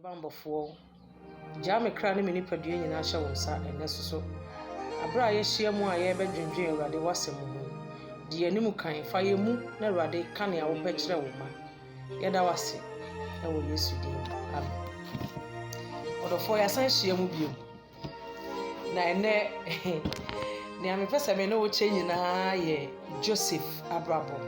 Bambofo Jame Crane mini padua nyina hye wo nsa enne soso abra ye hye mu a ye bedwendwen Awurade wasem mu di anim kan fa ye mu na Awurade ka ne a wo pe kire wo ma yeda wase e wo Yesu din amen odofo ya san hye mu bio na enne ne ame pese me no wo che nyina ye Joseph abrabo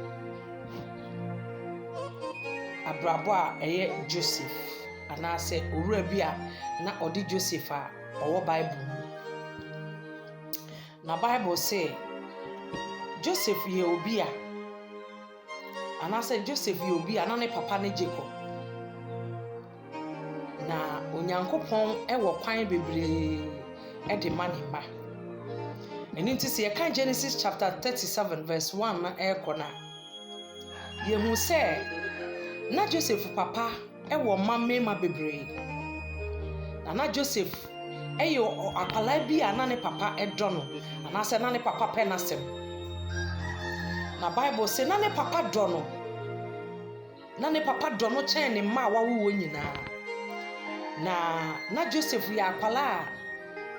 a eye Joseph anase owura bia na odi Joseph a owo Bible na Bible say Joseph ye obi a anase Joseph ye obi a na ne papa ne Jacob na onyankopon ewo kwan bebre e de manima eni ntisi ye kan Genesis chapter 37 verse 1 na e kona ye hu say na Joseph papa ewo mamema bebre na Joseph eyo akala bi ana ne papa edono ana se na ne papa penasem na Bible say na ne papa dono chen ne ma wawo nyina na Joseph ya akala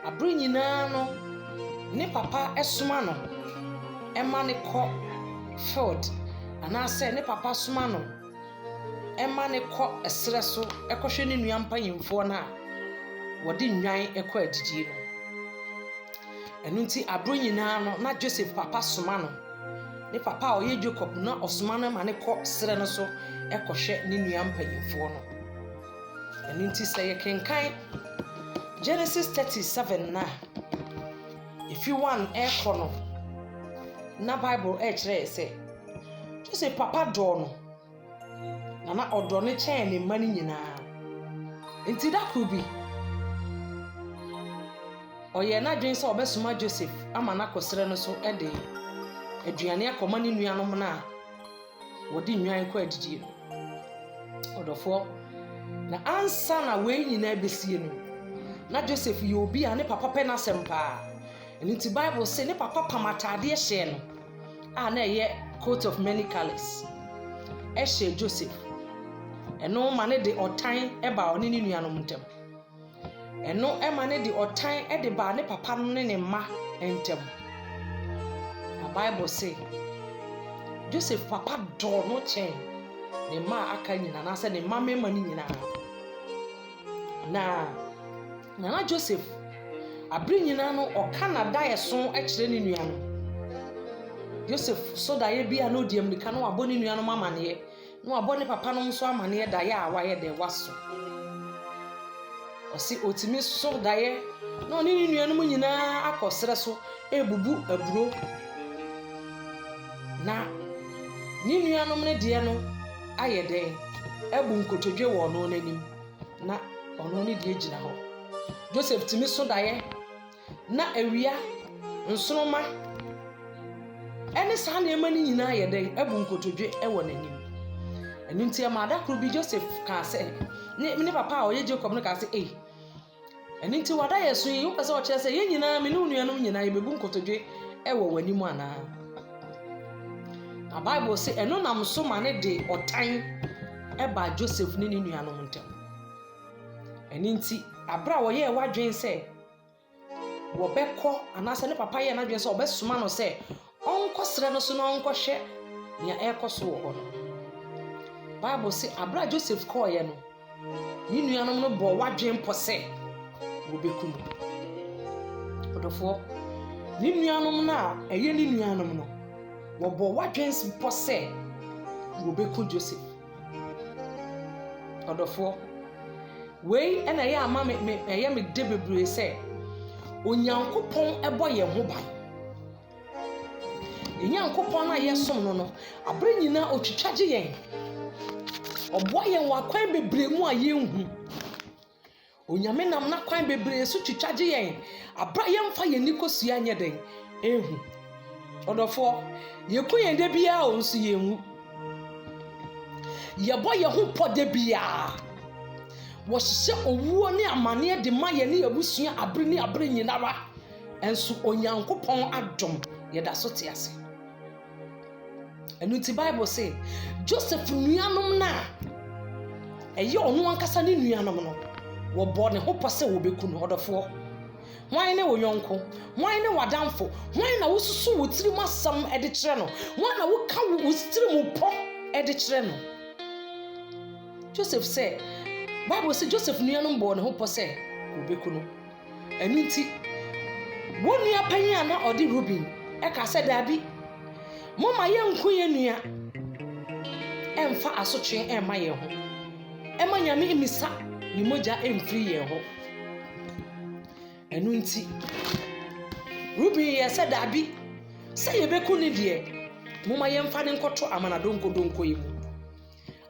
abro nyina no ne papa esoma no ema ne ko field ana se ne papa soma no ema ne ko esre so ekohwe ne nua mpanyimfo na wodi nwan ekọ adidie no enu nti abro nyina no na Joseph papa soma no ne papa oye Jacob na osoma no ma ne ko sre no so ekohwe ne nua mpanyimfo no enu nti se ye kenkan Genesis 37 na if you want ekọ no na Bible kire se Joseph papa do no na odo ne chen ne mani nyina enti da kubi oye na dwen se obesoma Joseph ama na kosere no so ede aduane akoma ne nuanom na wodi nwan ko adidie odofo na ansa na we nyina besie no na Joseph ye obi a ne papa pe na sempa enti Bible say ne papa pamatade hye no a na ye coat of many colors hye Joseph eno ma ne de otan eba oni ne nuanom ntem eno ema ne de otan de ba ne papa no ne ma ntem na Bible say Joseph papa do no chen ne ma aka nyina na se ne ma mema ni nyina na Joseph abri nyina no o Canada yeso kire ne nuanom Joseph so da ye bia no diam nika no aboni nuanom amane no abone papa no nso amane da ya awaye de waso osi otimi so da ye no ni nuanom nyina akosere so ebubu aburo na ni nuanom ne de no aye den ebu nkotodwe wo no nanim na ono ne de gina ho Joseph timi so da ye na awia nsoroma ene sa na ema ni nyina aye den ebu nkotodwe wo nanim enu ntia ma da kru bi Joseph ka se ne papa oye Jacob no ka se enu ntia wada yeso yi wo pese o kire se ye nyina me ne nuanom nyina ye bebu nkotodwe wo wanimu ana na Bible say enu nam so ma ne de otan eba Joseph ne nuanom ntem enu nti abra wo ye wadwen se wo beko anase ne papa ye na dwen se obesoma no se onko sre no so na onko hwe nia ekoso wo no Bible say abra Joseph call ye no ni nuanom no bo wadwen pose wo bekum odofo ni nuanom na eye ni nuanom no wo bo wadwen pose wo bekum Joseph odofo wei ena ye ama me eye me de bebre se onyankopon ebo ye ho ban enyankopon na ye som no abre nyina otwitwaje yen obo yen wa kwan bebre mu a ye hu onyame nam na kwan bebre so twitwaje yen abra ye mfa ye nikosua nye den ehu odofo ye koyen de bia o nso ye hu ye bo ye ho pode bia wo hye owuo ne amane de ma ye ne abusua abre ne abre nyinara enso onyankopon adom ye da so te ase enu ti Bible say Joseph nuanom na eye onu ankasa ne nuanom no wɔbɔ ne ho pɔ sɛ wɔbɛku no ɔdɔfoɔ hwan ne wo yɔnko hwan ne wadamfo hwan na wosusu wo tirim asɛm de kyerɛ no hwan na woka wo tirim pɔ de kyerɛ no Joseph sɛ Bible sɛ Joseph nuanom bɔ ne ho pɔ sɛ wɔbɛku no ɛno nti wɔn nua panyin a na ɔde Reuben ɛka sɛ daabi moma yɛnko yɛ nua ɛmfa asotwe ɛmma yɛn ho ɛma nyame emisa ne mogya ɛmfiri yɛn ho ɛno nti Reuben yɛ sɛ daabi sɛ yɛbɛku ne deɛ moma yɛmfa ne nkɔto amanadonkodonko yi mu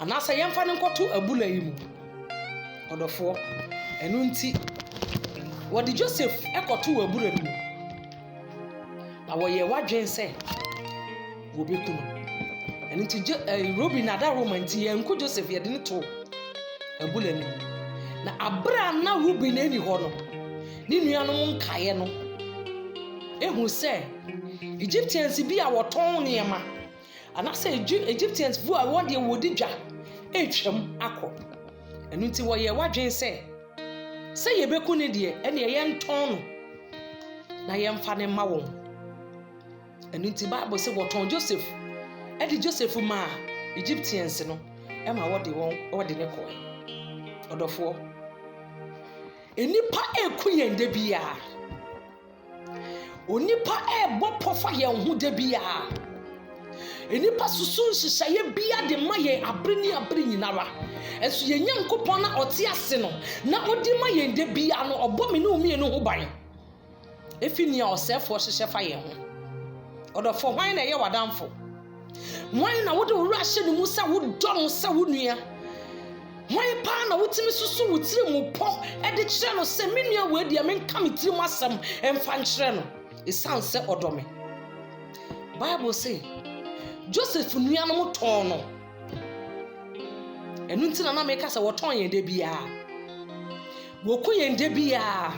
anaasɛ yɛmfa ne nkɔto abula yi mu ɔdɔfoɔ ɛno nti wɔde Joseph ɛkɔto abula no mu na wɔyɛ wadwen sɛ wɔbɛku no ɛno nti Reuben ada Roma nti yɛnko Joseph yɛde ne to abula no na abra na Reuben ani hɔ no ne nuanom nkaeɛ no ehu sɛ Egyptians bi a wɔtɔn nneɛma anaasɛ Egyptians fu a wɔde wɔdi dwa etwam akɔ ɛno nti wɔyɛ wadwen sɛ yɛbɛku ne deɛ ɛne yɛntɔn no na yɛmfa ne ma wɔn ɛno nti Bible sɛ wɔtɔn Joseph ɛde Joseph ma Egyptians no ɛma wɔde ne kɔɛ ɔdɔfoɔ enipa eku yɛn de bia onipa ɛbɔ pɔfa yɛn ho de bia enipa susu nhyehyɛeɛ bia de ma yɛn abere nyinara ɛso yɛn Nyankopɔn na ɔte ase no na ɔdi ma yɛn de bia no ɔbɔ me ne omienu ho ban efi nea ɔsɛfoɔ hyehyɛ fa yɛn ho ɔdɔfoɔ hwan na ɛyɛ wadamfo hwan na wode wura hyɛ ne mu sɛ wodɔ no sɛ wo nua hwan paa na wotimi susu wo tiri mu pɔ ɛde kyerɛ no sɛ me nua wɔ adia menka me tiri mu asɛm ɛmfa nkyerɛ no ɛsiane sɛ ɔdɔ me Bible say Joseph nuanom tɔn no ɛno nti na meka sɛ wɔtɔn yɛn de biara wɔku yɛn de biara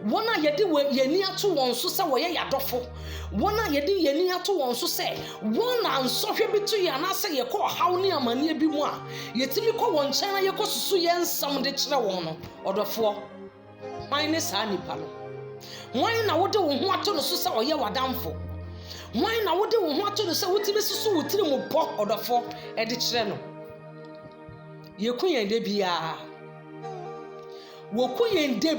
wɔn a yɛde yɛni ato wɔn so sɛ wɔyɛ yadɔfo wɔn a yɛde yɛni ato wɔn so sɛ wɔn na nsɔhwɛ bi to yɛn anaasɛ yɛkɔ ɔhaw ne amanneɛ bi mu a yɛtumi kɔ wɔn nkyɛn na yɛkɔ susu yɛn nsɛm de kyerɛ wɔn no ɔdɔfoɔ hwan ne saa nipa no hwan na wode wo ho ato no so sɛ ɔyɛ wadamfo hwan na wode wo ho ato no sɛ wotumi susu wo tiri mu pɔ ɔdɔfoɔ ɛde kyerɛ no yɛku yɛn de biara woku yɛn de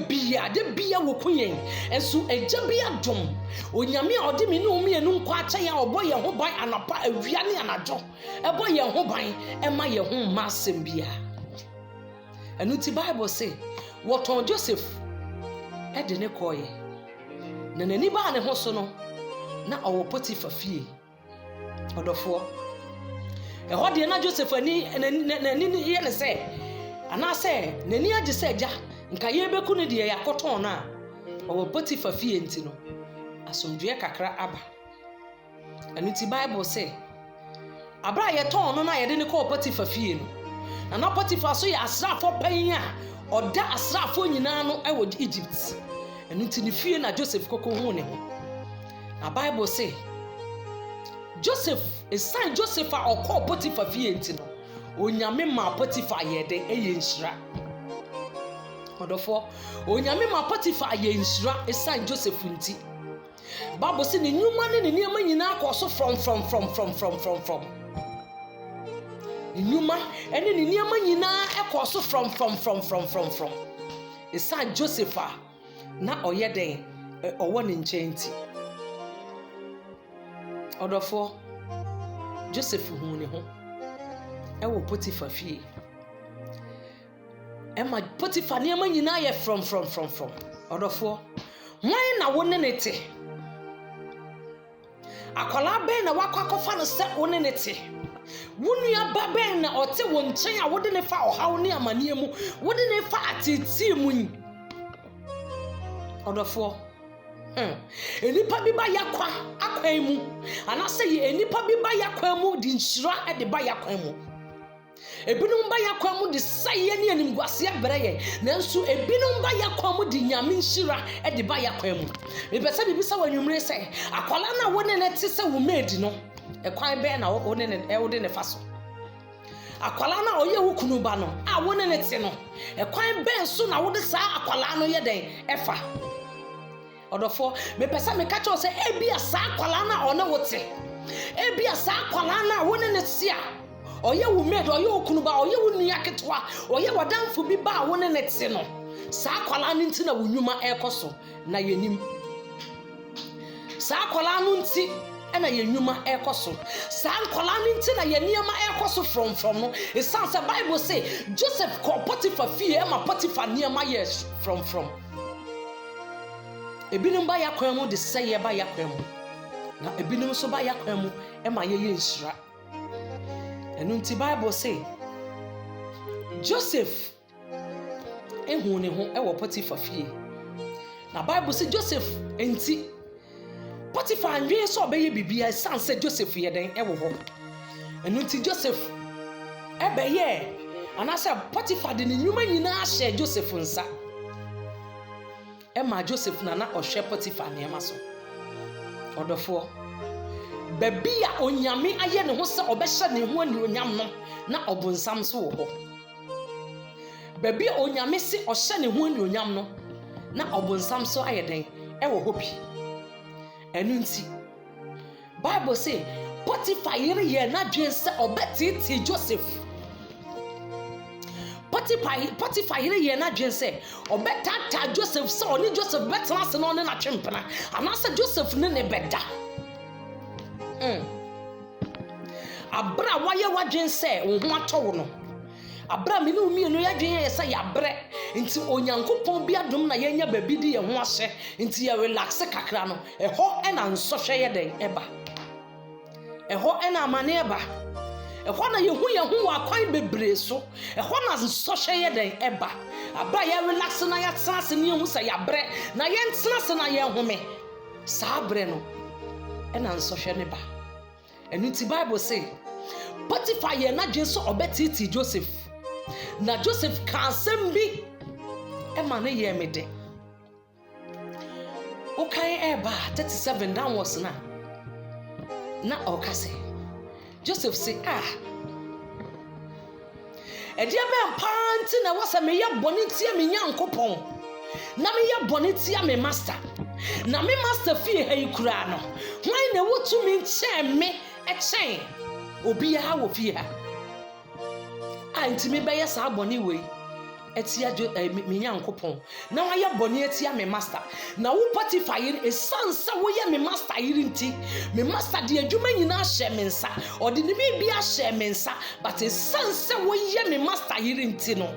bia woku yɛn ɛnso agya bi adom onyame a ɔde me ne omienu nkɔ akyɛ yɛn ɔbɔ yɛn ho ban anapa awia ne anadwo ɛbɔ yɛn ho ban ɛma yɛn ho mma asɛm bia ɛno ti Bible say wɔtɔn Joseph ɛde ne kɔɔyɛ na n'ani baa ne ho so no na ɔwɔ Potifa fie ɔdɔfoɔ ɛhɔ deɛ na Joseph ani yɛ ne sɛ anaasɛ n'ani agye sɛ agya nka yɛbɛku ne deɛ yɛakɔtɔn no a ɔwɔ Potifa fie nti no asomdwoeɛ kakra aba ɛno ti Bible sɛ abra yɛtɔn no na yɛde ne kɔɔ Potifa fie no na Potifa so yɛ asraafo panyin a ɔda asraafo nyinaa no ɛwɔ Egypt ɛno ti ne fie na Joseph kɔkɔ hu ne ho na Bible sɛ Joseph esan Joseph a ɔkɔɔ Potifa fie nti no onyame ma Potifa yɛ de ɛyɛ nhyira ɔdɔfoɔ onyame ma Potifa yɛ nhyira esan Joseph nti Bible sɛ ne nnwuma ne ne nneɛma nyinaa kɔ so from ne nnwuma ɛne ne nneɛma nyinaa ɛkɔ so from esan Joseph a na ɔyɛ den ɔwɔ ne nkyɛn nti ɔdɔfoɔ Joseph hu ne ho ɛwɔ Potifa fie ɛma Potifa nneɛma nyinaa yɛ from ɔdɔfoɔ hwan na wo ne ne te akwala bɛn na wakɔ akɔfa no sɛ wo ne ne te wo nua ba bɛn na ɔte wo nkyɛn a wode ne fa ɔhaw ne amanneɛ mu wode ne fa ateetee mu yi ɔdɔfoɔ enipa bi ba yakwa akwan mu anase ye enipa bi ba yakwan mu di nhyira de ba yakwan mu ebinom ba yakwan mu de saye ne animguase brɛ ye nanso ebinom ba yakwan mu di nyame nhyira de ba yakwan mu mepɛsɛ bibisa wanwumre sɛ akwala na wone ne te sɛ wo maid no ekwan bɛ na wone ne fa so akwala na oye wo kunu ba no a wo ne te no ekwan ben so na wo de saa akwala no ye den efa odofo me pesa me catch say ebia saa akwala na ona wo te ebia saa akwala na wo ne te a oye wo made oye wo kunu ba oye wo nua ketwa oye wadanfo bi ba wo ne te no saa akwala no nti na wo nnwuma ekoso na yenim saa akwala no nti na yenwuma ekoso saa akwala no nti na yeniema ekoso from no it sounds the Bible say Joseph called Potiphar fie ma Potiphar niema yes from ebinim ba yakwan mu de seye ba yakwan mu na ebinim so ba yakwan mu ma ye nhira enu nti Bible say Joseph ehu ne ho wo Potiphar fie na Bible say Joseph enti Potiphar nwe so obeye bibia sanse Joseph ye den ewo ho enu nti Joseph ebeye anase Potiphar de ne nyuma nyina ahye Joseph nsa ema Joseph na ohwe Potiphar ne ma so odofo babia onyame aye ne ho se obehye ne ho ani onyam no na obunsam so wo ho babia onyame se ohye ne ho ani onyam no na obunsam so aye den ewo ho bi enu nti Bible say Potiphar yere ye na dwen se obetiti Joseph Potiphar yere ye na dwen se obetata Joseph se oni Joseph betena se no ne na twempena anase Joseph ne beda abra waye wadwen se wo ho atowo no abra me ne umienu ya dwen ye se ya bre nti onyankopon bi adom na yenya babi di ye ho ahye nti ye relax kakra no eho na nsohwe ye den eba eho na amane eba eho na yehu ye ho akwan bebre so eho na nsohwe ye den eba abra ye relax na ya tsena se ne hu se ya bre na ye ntsena se na ye home saa bre no na nsohwe ne ba enu nti Bible say Potiphar ye na dwen so obetiti Joseph na Joseph ka sembi ema ne ye mede okay eba 37 downwards na okase Joseph say edi ebe panti na wasa me ye boni tia me nyankopon na me ye boni tia me master na me master fie ha ikura no hwan na wotu me nche me echen obi ha wo fie ha anti me be ye sa boni we etia me nyankopon na wa ye boni etia me master na wo Potiphar yire esansa wo ye me master yire nti me master de adwuma nyina ahye me nsa odi ne bi ahye me nsa but esansa wo ye me master yire nti no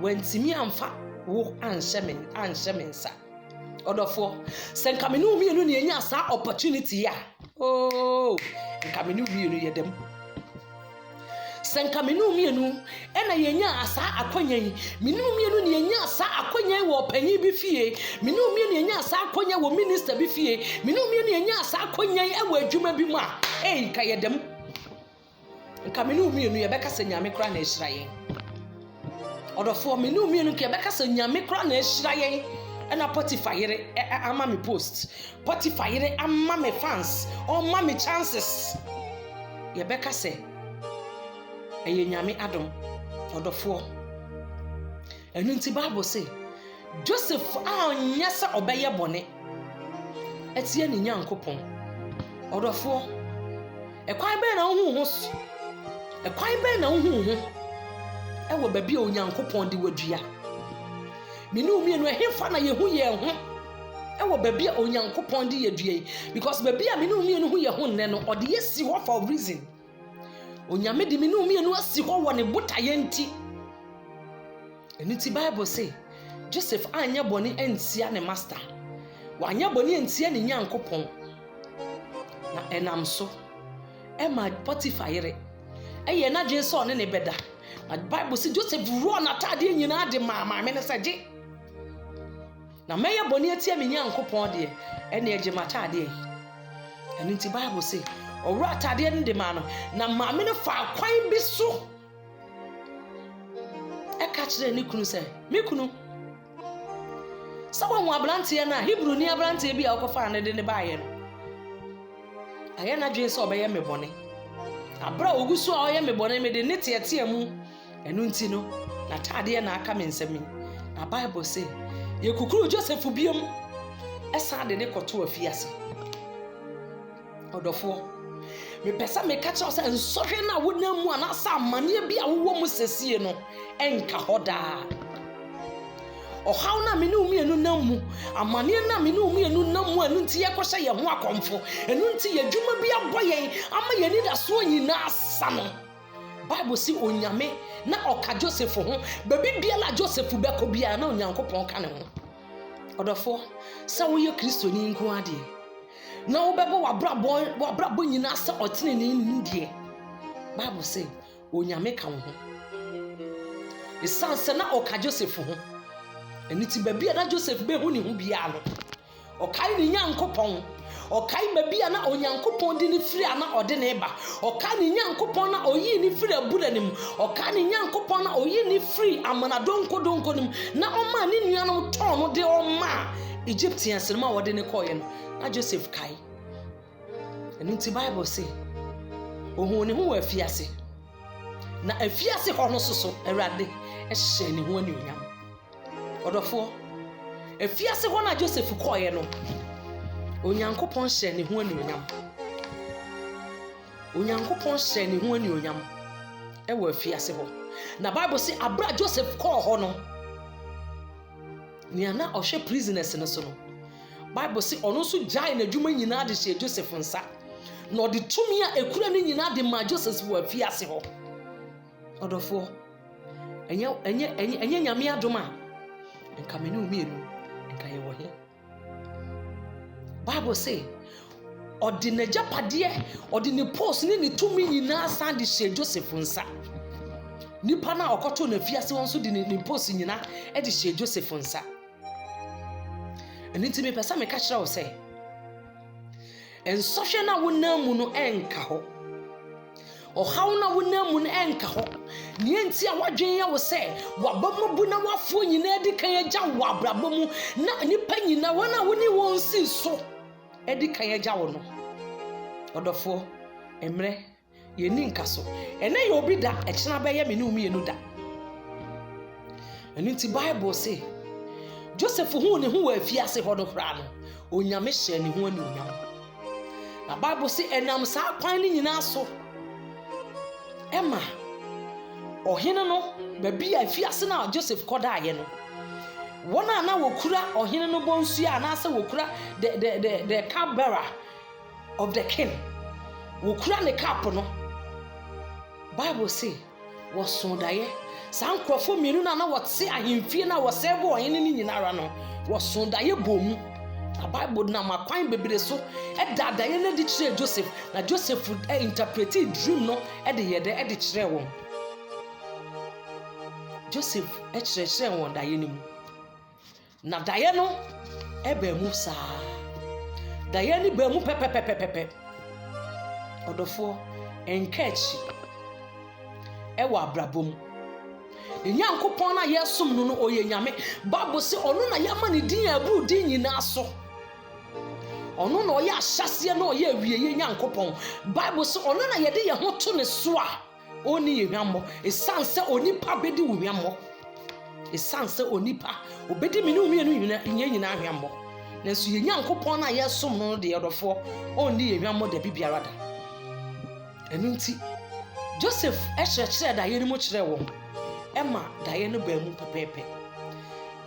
wantimi amfa wo anhye me nsa odofo senka me no mienu ne enya sa opportunity ya nka me no mienu ye dem senka menu mienu ena yenya asa akwanyan menu mienu ne yenya asa akwanyan wo panyi bi fie menu mienu yenya asa akwanyan wo minister bi fie menu mienu yenya asa akwanyan e wo adwuma bi mu a ka yedem nka menu mienu ye beka se nyame kra na ehira yen odofo menu mienu ke beka se nyame kra na ehira yen ena Potiphar yere ama me post Potiphar yere ama me fans o ma me chances ye beka se eye nyame adom odofo enu nti Bible say Joseph anya sa obeye bone etie ne nyankopon odofo ekwan be na hu ekwan be na hu ewo babi a onyankopon de wadua menu mienu ehemfa na yehu ye ho ewo babi a onyankopon de yadua because babi a menu mienu hu ye ho nne no ode yesi ho for reason onyame de menu mienu asi ho wo ne botaye nti eniti Bible say Joseph anya boni entia ne master wanya boni entia ne nyankopon na enam so ema Potiphar yere eye na dwen so ne beda na Bible say Joseph run atade nyina de mama me ne saje na meye boni etia me nyankopon de ene eje matade eniti Bible say owura atade ne de ma no na maame ne fa kwan bi so e ka kire ni kunu se me kunu sawa mu abrante na Hebrew ni abrante bi a okofa ne de ne baaye no aye na dwen so obeye me bone abra ogusu a oye me bone me de ne tietia mu enu nti no na tade na aka me nsami na Bible say ye kukuru Joseph biom esa de ne koto afiase odofo me pesa me ka chawo say ensohwe na wonam mu ana sa amane bi a wo mu sesie no enka hoda ohaw na me ne umienu nam mu amane na me ne umienu nam mu enu nti ye kohye ye ho akomfo enu nti ye dwuma bi aboyen ama ye ni da so nyina asa no Bible si onyame na oka Joseph ho baby biala Joseph beko bia na onyankopon ka ne ho odofo sa wo ye Kristo ni nko ade na wo bebo wabrabo nyina sa otene ni ndie Bible say onyame ka ho isanse na oka Joseph ho eniti baby na Joseph be hu ni hu bia no okai ni nyankopon okai baby na onyankopon di ni firi ana ode ne ba okai ni nyankopon na oyi ni firi aburanim okai ni nyankopon na oyi ni firi amana donko nim na oma ni nuanom ton no de oma Egyptians ma wode ne koye no na Joseph kai eniti Bible say ohun ne hu afiase na afiase ho no soso Awurade ehye ne hu ani onyam odofo afiase ho na Joseph koye no onyankopon hye ne hu ani onyam onyankopon hye ne hu ani onyam ewo afiase ho na Bible say abra Joseph ko ho no ni ana ohwe prisoners no so no Bible say ono so jai na dwuma nyina de hye Joseph nsa na ode tumi a ekura ne nyina de ma Joseph wo afiase ho odofo enye nyame adoma nka me ne umienu nka ye wo he Bible say odi na japade odi ne post ni tumi nyina san de hye Joseph nsa nipa na okoto na fiase won so de ne post nyina e de hye Joseph nsa eni timi pesa me ka kira wo say ensohwe na wonam mu no enka ho ohaw na wonam mu no enka ho ne enti a wadwen ya wo say wabamubu na wafo nyina de kan agya wo abrabomu na nipa nyina wona woni won si so edi kan agya wo no odofo emre ye ni nka so ene ye obi da ekina be ye me ne umienu da eni ti Bible say Joseph hu ne hu wa afiase ho do kra no onyame hye ne hu ani onyam na Bible say enam sa kwan ni nyina so Emma ohene no baby afiase na Joseph koda aye no wona na wokura ohene no bonsu ya na ase wokura the cup bearer of the king wokura ne cup no Bible say wosondaye sankrofo mienu na wote ahemfie na wosebo ohene ni nyinara no wosondaye bomu na Bible na makwan bebere so edadaye na di kire Joseph na Joseph interpreted dream no ede yede ede kire won Joseph kire won daye ni mu na daye no ebe mu sa daye ni be mu pepepepepepe odofo enkechi ewa abrabom nyankopon na yesom no oye nyame Bible say onu na yama ne din abru din nyina so onu na oye ahyase na oye awieye nyankopon Bible say onu na yede ye ho to ne so a oni ye hwammo esanse onipa bedi wo hwammo esanse onipa obedi me ne umienu nyina hwammo na so ye nyankopon na yesom no de yodofo oni ye hwammo da bibiara da enu nti Joseph kire da ye ni mo kire wo Emma daye no ba mu pepepe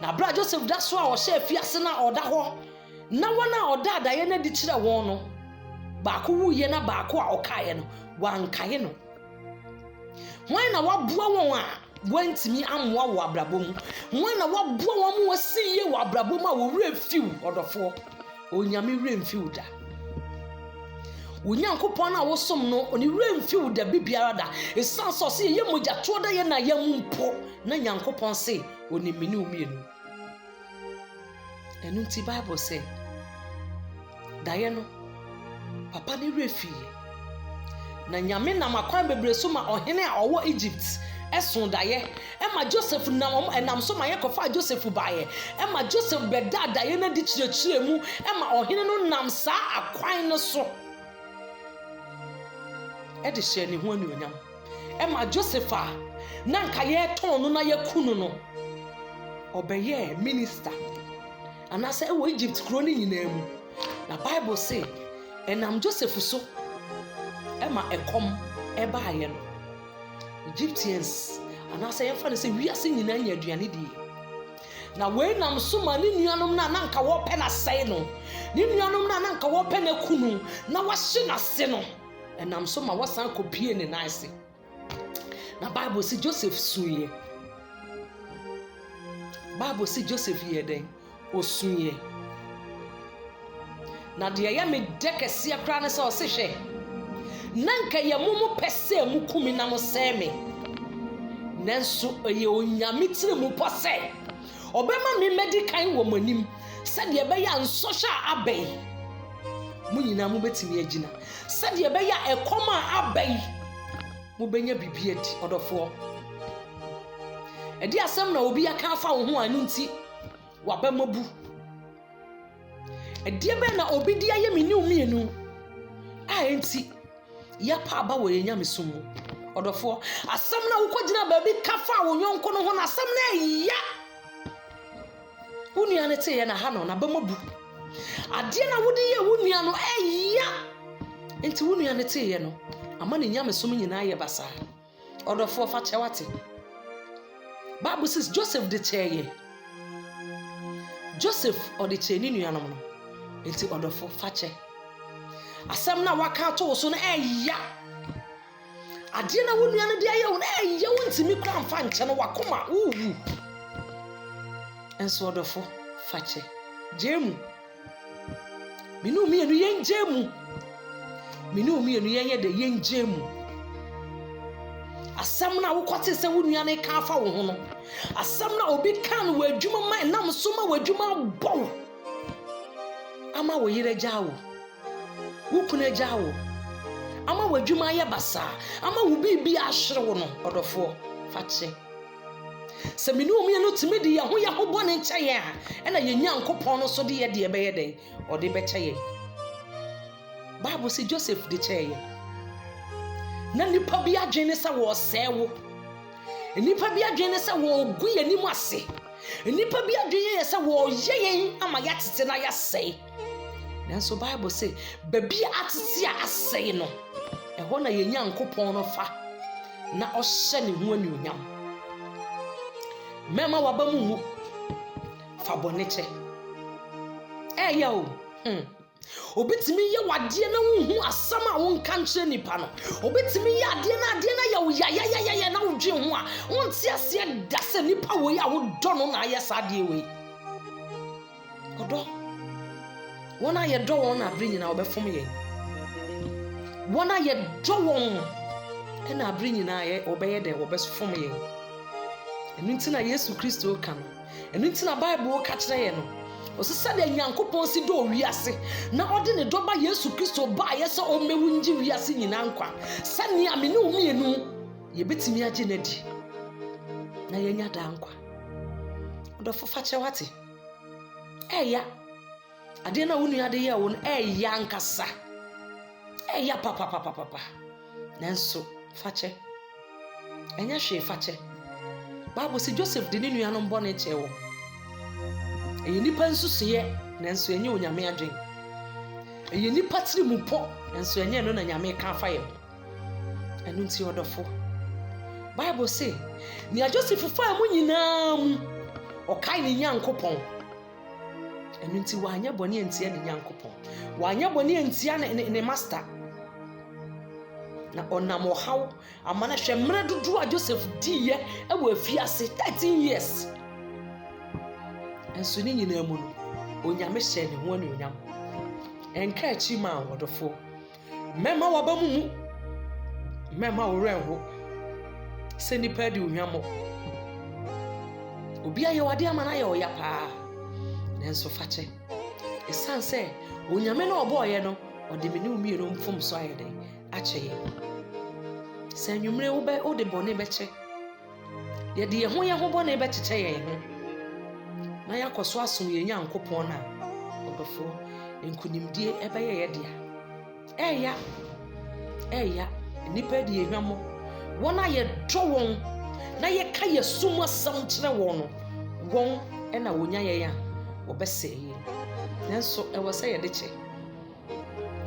na bra Joseph da so a o hye afiase na oda ho na wona oda daye na di kire won no ba ko wuye na ba ko a okaye no wankaye no wan na waboa won a wantimi amwa wo abrabom wan na waboa won mo wasiye wo abrabom a wo wura fiw odofo onyame wura mfiw da Onyankopon na wosom no oni remfiw da bibiara da esanso se ye moja to da ye na ye mumpo na Nyankopon se oni mini umienu enu ti Bible say da ye no papa ni refi na nyame na makwan bebre so ma ohene a owo Egypt eson da ye ema Joseph na enam so ma ye kofa Joseph baaye ema Joseph beda da ye na di kirekire mu ema ohene no nam sa akwan no so e de hye ne ho anuonyam e ma Joseph a na nka ye ton no na ye kunu no obeye minister anase e wo Egypt kro ni nyina mu na Bible say enam Joseph so e ma ekom e baaye no Egyptians anase ye fa ne say wiase nyina nya aduane di na we nam so ma ni nuanom na nka wo pe na sei no ni nuanom na nka wo pe na kunu na wahye na se no enam so ma wasan kopie ne nice na Bible say Joseph suye Bible say Joseph ye den osuye na de ya me dekese akra ne se o se hwe nanka ye mumu pese mu kumi na mo se me nanso ye onyame tire mu pose obema me medical wo manim se de be ya nsosha abai mu nyina mu betimi agina se de be ya ekoma abai mu benya bibie di odofo edi asem na obi aka afa wo ho anu nti wabemabu edi be na obi di aye me ni umienu a enti ya pa aba wo yenya sumu odofo asem na wukogina ba bi kafa wo yonko no ho na asem na ya unua ne te ye na ha no na bemabu ade na wodi ye unua no ya enti unua ne te ye no ama ne nyame sumu nyina ye basa odofo fa chewate Bible says Joseph de cheye Joseph or the cheni nuanom no enti odofo fa che asem na waka to so na ya ade na wonua no de aye wo na ya wontimi kwa mfa nche no wakoma uwu enso odofo fa che jemu minu mienu yen jemu minu mienu yen ye de yen jemu asam na wokote se wonua ne ka afa wo ho no asam na obi kan wo adwuma ma nam so ma wo adwuma bo ama wo yire jawo wukuna jawo ama wo adwuma ye basa ama wo bibi ahwere wo no odofo fache se minu mi no timi de ye ho bone nkyeye a ena ye nyankopon no so de ye de be ye den ode be kyeye Bible say Joseph de kyeye na nipa bi adwene se wo sewo nipa bi adwene se wo gu ye nimu ase nipa bi adwene ye se wo yeyen ama ya tete na ya sei nanso Bible say babi atete a asei no eho na ye nyankopon no fa na ohye ne ho anuonyam mema waba mu fa boneche ya o obetimi ye wade na hu asam a won kan kire nipa no obetimi ye ade na ya wo ya na wo dwe ho a won ti ase da se nipa wo ya wo do no na ya sa de we odo wona ye do won na abri nyina obefom ye wona ye do won na abri nyina ye obeye de obefom ye enu ntina Yesu Kristo ka no enu ntina Bible ka kire ye no osisa de nyankopon si do wiase na ode ne doba Yesu Kristo ba ye se o mewu nji wiase nyina nkwa sani amene umienu ye betimi age na di na ye nya da nkwa odo fofa chewate ya ade na wonu ade ye won ya nkasa ya papa nanso fache enya hwe fache Bible si Joseph de ne nuanom bone chewo nipa nsusuye nanso enye onyame adwen nipa tiri mu po nanso enye no na nyame ka afa ye enu nti odofo Bible say ni Joseph fa mu nyina mu okai ni nyankopon enu nti wanya bone entia ni nyankopon wanya bone entia ne master na onamo haw amana hwemre dodo a Joseph diye ewo afiase 13 years enso ni nyina mu no onyame hye ne ho anuonyam enka achi ma wodofo mema waba mu mema worenho se nipa di onwamo obi aye wade amana ye oya pa nenso fache esanse onyame na oboye no ode me ni umiero mfom so aye den acheye se nwumre wo be ode bone beche ye de ye ho bone beche ye ho na yakoso asom ye nyankopon na odofo enkunimdie ebeye ye dia eya nipa di ehwamo won aye dwo won na ye ka ye sum asam kire won won na wonya ye ya obese yi nanso e wo se ye de che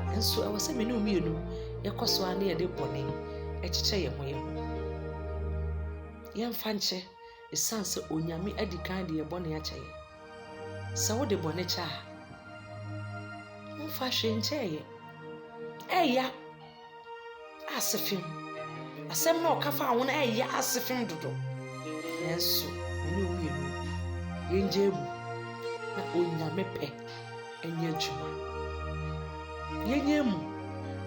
nanso e wo se me ne omienu ye koso ane ye de bone e cheche ye ho ye ye mfa nche esanse onyame adikan de ye bone a cheye sa wo de bone cha mfa hwe nche ye eya asefim asem na okafa awon eya asefim dodo nanso me ne omienu ye njebu na onyame pe enye adwuma yenye mu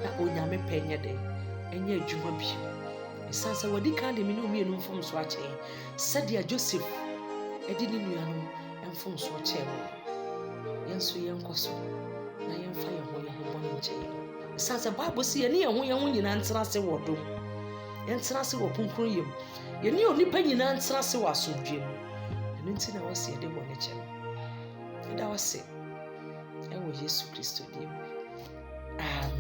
na onyame pe enye de enye adwuma bi esanse wadi kan de me ne omienu mfom so ache sadia Joseph edi ni nuanu mfom so ache wo yenso yenkoso na yemfa ye ho bone nche esanse Bible si ye ne ye ho nyina ntena se wodom yentena se wo punkun yem ye ne onipa nyina ntena se wo asomdwem eno nti na wose ye de bone che da wose ewo Yesu Kristo dim. Amen.